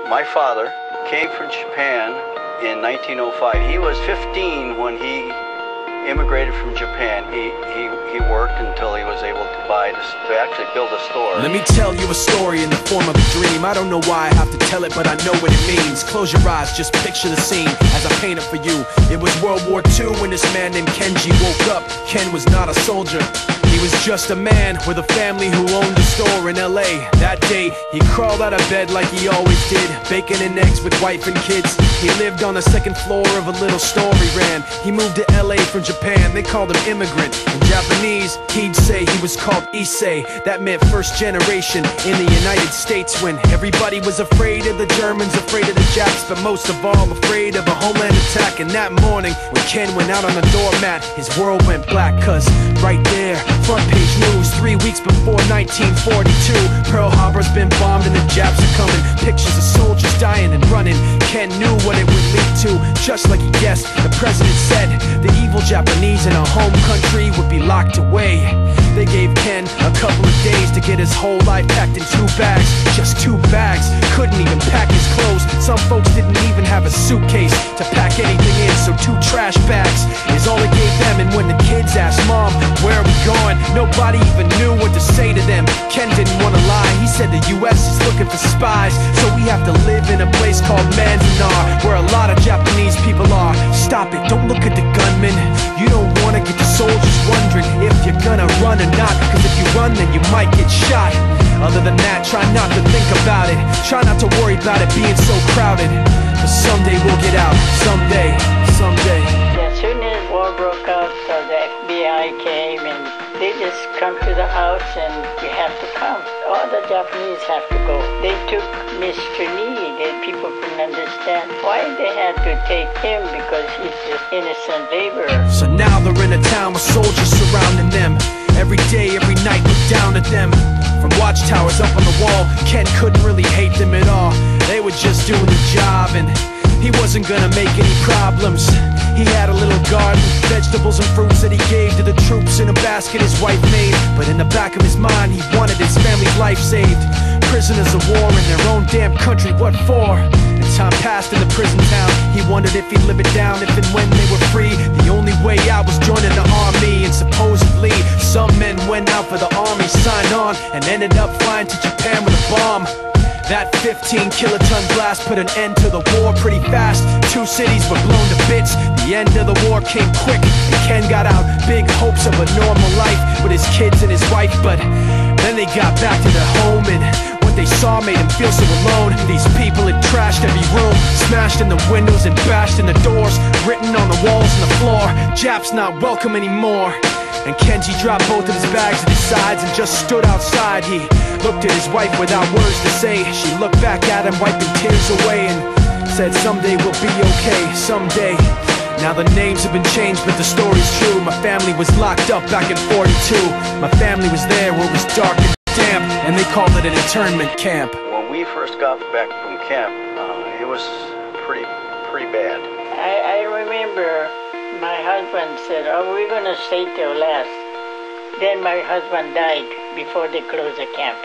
My father came from Japan in 1905. He was 15 when he immigrated from Japan. He worked until he was able to actually build a store. Let me tell you a story in the form of a dream. I don't know why I have to tell it, but I know what it means. Close your eyes, just picture the scene as I paint it for you. It was World War II when this man named Kenji woke up. Ken was not a soldier. He was just a man with a family who owned a store in LA. That day, he crawled out of bed like he always did, bacon and eggs with wife and kids. He lived on the second floor of a little store he ran. He moved to LA from Japan, they called him immigrant. In Japanese, he'd say he was called Issei. That meant first generation in the United States, when everybody was afraid of the Germans, afraid of the Japs, but most of all afraid of a homeland attack. And that morning, when Ken went out on the doormat, his world went black, cause right there, front page news, 3 weeks before 1942, Pearl Harbor's been bombed and the Japs are coming. Pictures of soldiers dying and running. Ken knew what it would lead to, just like he guessed. The president said the evil Japanese in our home country would be locked away. They gave Ken a couple of days to get his whole life packed in 2 bags. Just 2 bags, couldn't even pack his clothes. Some folks didn't even have a suitcase to pack anything in, so 2 trash bags is all they gave them. And when the kids asked, "Mom, where are we going?" nobody even knew what to say to them. Ken didn't want to lie, he said the US is looking for spies, so we have to live in a place called Manzanar, where a lot of Japanese people are. Stop it, don't look at the gunman. You don't want to get the soldiers wondering if you're gonna run or not, cause if you run then you might get shot. Other than that, try not to think about it. Try not to worry about it being so crowded, cause someday we'll get out. Someday, someday. As soon as war broke out, so the FBI came and they just come to the house and you have to come. All the Japanese have to go. They took Mr. Need and people couldn't understand why they had to take him, because he's just innocent laborer. So now they're in a town with soldiers surrounding them. Every day, every night, look down at them. From watchtowers up on the wall, Ken couldn't really hate them at all. They were just doing the job and he wasn't gonna make any problems. He had a little garden, vegetables and fruits that he gave to the troops in a basket his wife made. But in the back of his mind, he wanted his family's life saved. Prisoners of war in their own damn country, what for? As time passed in the prison town, he wondered if he'd live it down if and when they were free. The only way out was joining the army, and supposedly some men went out for the army, signed on, and ended up flying to Japan with a bomb. That 15-kiloton blast put an end to the war pretty fast. 2 cities were blown to bits. The end of the war came quick, and Ken got out big hopes of a normal life with his kids and his wife. But then they got back to their home, and what they saw made him feel so alone. These people had trashed every room, smashed in the windows and bashed in the doors, written on the walls and the floor, "Japs not welcome anymore." And Kenji dropped both of his bags at his sides and just stood outside. He looked at his wife without words to say. She looked back at him, wiping tears away, and said, "Someday we'll be okay, someday." Now the names have been changed, but the story's true. My family was locked up back in '42. My family was there where it was dark and damp, and they called it an internment camp. When we first got back from camp, it was pretty bad. I remember my husband said, "Oh, we're gonna stay till last." Then my husband died before they closed the camp.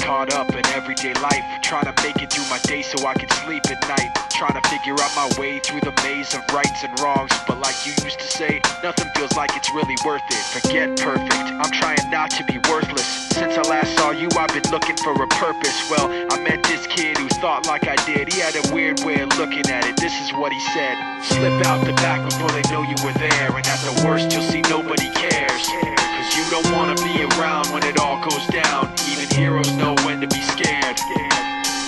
Caught up in everyday life, trying to make it through my day so I can sleep at night, trying to figure out my way through the maze of rights and wrongs. But like you used to say, nothing feels like it's really worth it. Forget perfect, I'm trying not to be worthless. Since I last saw you, I've been looking for a purpose. Well, I met this kid who thought like I did. He had a weird way of looking at it. This is what he said: "Slip out the back before they know you were there, and at the worst you'll see nobody cares. Cause you don't wanna be around when it all goes down. Even heroes know when to be scared.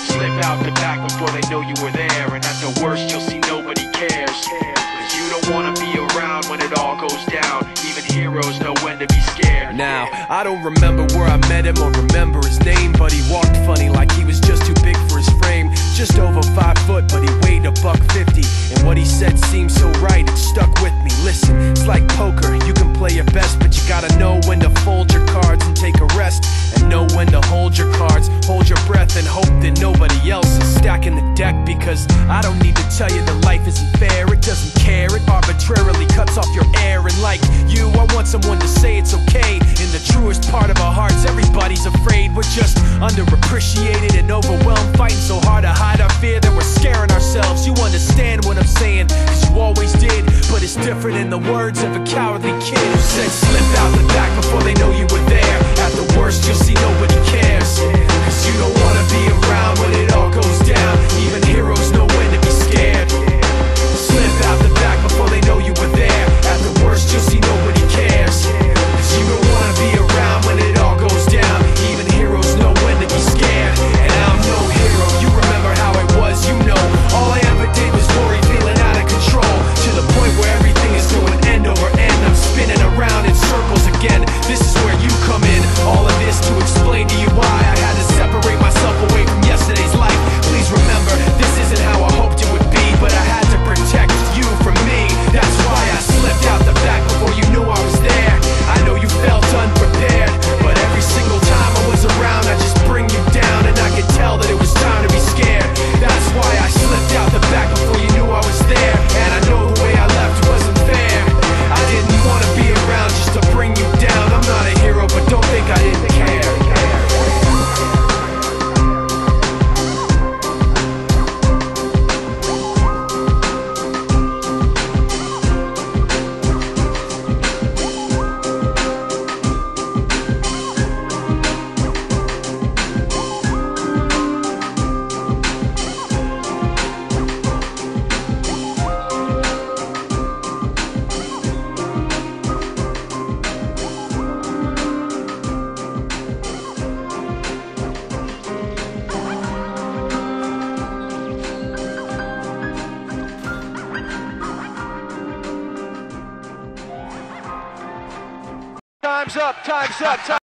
Slip out the back before they know you were there, and at the worst you'll see nobody cares. Cause you don't wanna be around when it all goes down. Even heroes know when to be scared. Now, I don't remember where I met him or remember his name, but he walked funny like he was just too big for his frame. Just over 5 foot, but he weighed $150. And what he said seemed so right, it stuck with me. Listen, it's like poker, you can play your best, but you gotta know when to fold your cards and take a rest, and know when to hold your cards, hold your breath, and hope that nobody else is stacking the deck. Because I don't need to tell you that life isn't fair, it doesn't care, it arbitrarily cuts off your air. And like you, I want someone to say it's okay. In the truest part of our hearts, everybody's afraid. We're just underappreciated and overwhelmed, fighting so hard to hide our fear that we're scaring ourselves. You understand what I'm saying, cause you always did, but it's different in the words of a cowardly kid who said slip out the back before they know you were there. At the worst, you'll see nobody cares, cause you don't wanna be around when it all goes down. Even heroes know when to be scared. Slip out the back before they know you were there. At the worst, you'll see nobody cares, cause you don't wanna be around when it all goes down. Even heroes know when to be scared. And I'm no hero, you remember how it was, you know. All I ever did was worry, feeling out of control, to the point where everything is going end over end. I'm spinning around in circles again. This is where you come in. All of this to explain to you why I had to separate myself away from yesterday's life. Please remember, this isn't how I hoped it would be, but I had to protect you from me. That's why I slipped out the back before you knew I was there. I know you felt unprepared, but every single time I was around, I just bring you down, and I could tell that it was time to be scared. That's why I slipped out the back before you knew I was there. And I know the way I left wasn't fair. I didn't want to be around just to bring you down. I'm not a hero, but don't think I didn't care. Time's up, time's up, time.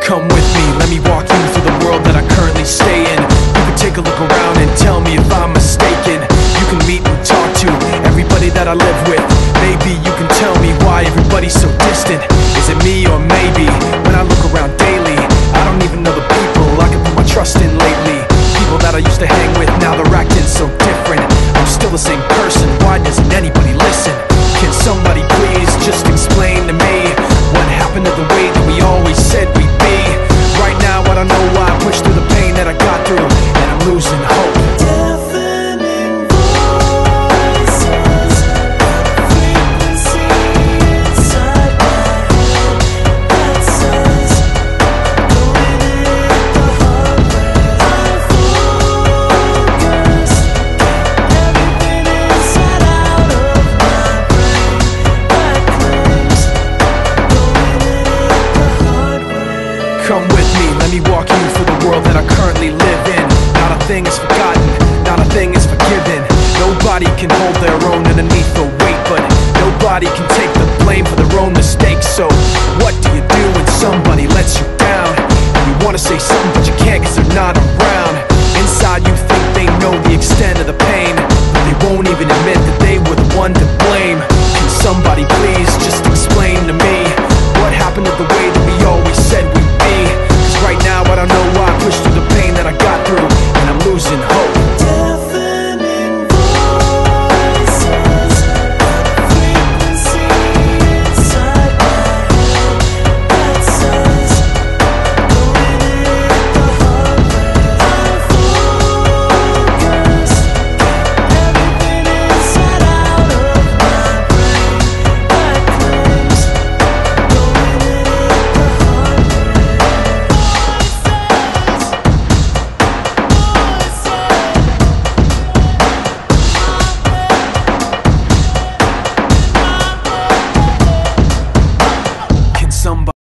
Come with me, let me walk you through the world that I currently stay in. You can take a look around and tell me if I'm mistaken. You can meet and talk to everybody that I live with. Maybe you can tell me why everybody's so distant. Is it me or maybe when I look around daily, I don't even know the people I can put my trust in lately. People that I used to hang with, now they're acting so different. I'm still the same person, why doesn't anybody listen? Can somebody please just explain to me what happened to the way that we always said we'd be? Right now I don't know why I pushed through the pain that I got through, and I'm losing hope. Deafening voices, frequency inside my head that says, go in it the hard way. I'm focused, everything inside out of my brain that claims, go in it the hard way. Come with me, let me walk you through the world that I currently live in. Not a thing is forgotten, not a thing is forgiven. Nobody can hold their own underneath the weight, but nobody can take the blame for their own mistakes. So what do you do when somebody lets you down? You wanna say something but you can't cause they're not around. Inside you think they know the extent of the